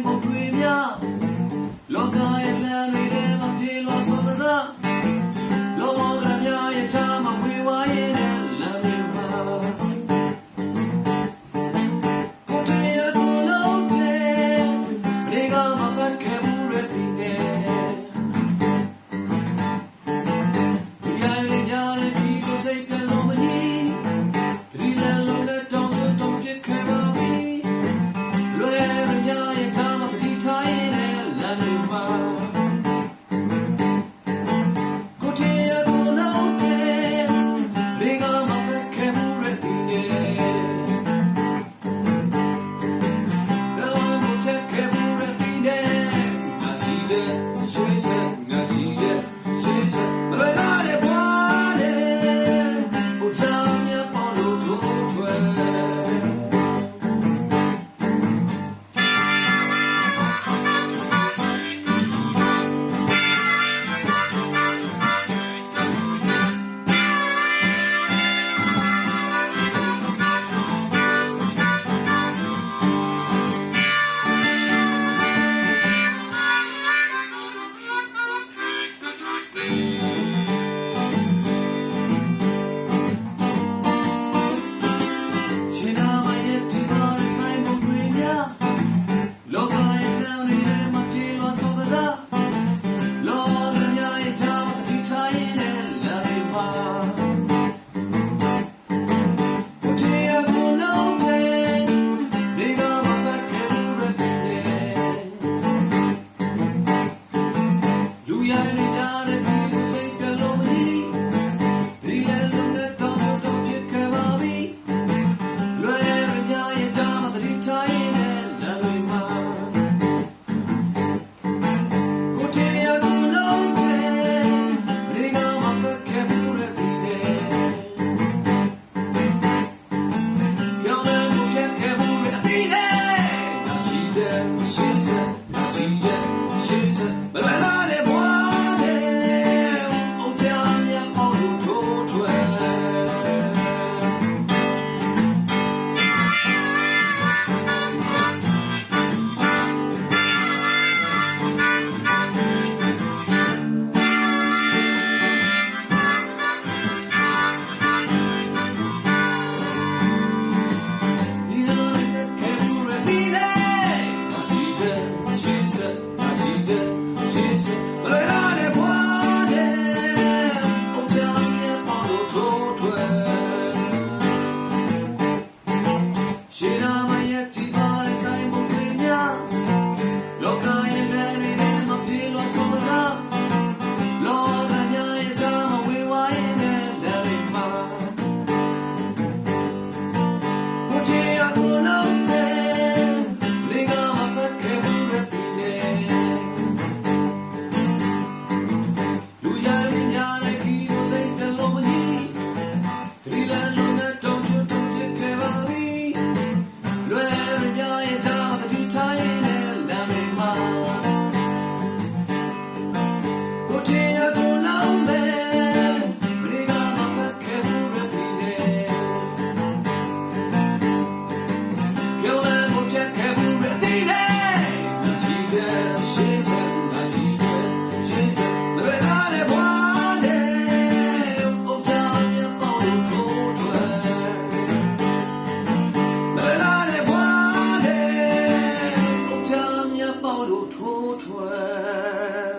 ဆိုင်ပုံတွေများလောကရဲ့လမ်းတွေထဲမှာပြေလွှာဆုံးသလားလောကများရဲ့ချာမှာဝေဝါးရဲ့လမ်းတွေမှာကိုတေရကိုလုံးတဲ့နေကမှာပတ်ခဲ့မှုရဲ့ဒီနဲ့ရိုင်းရရတဲ့ဒီကိုစိတ်ပြလုံးမကြီးဒီလမ်းလုံးနဲ့တောင်းတုံးပြစ်ခဲ့ပါပြီလွယ်ရများရဲ့ချာမှာဒီထားရဲ့လမ်းတွေမှာထိုးထွက်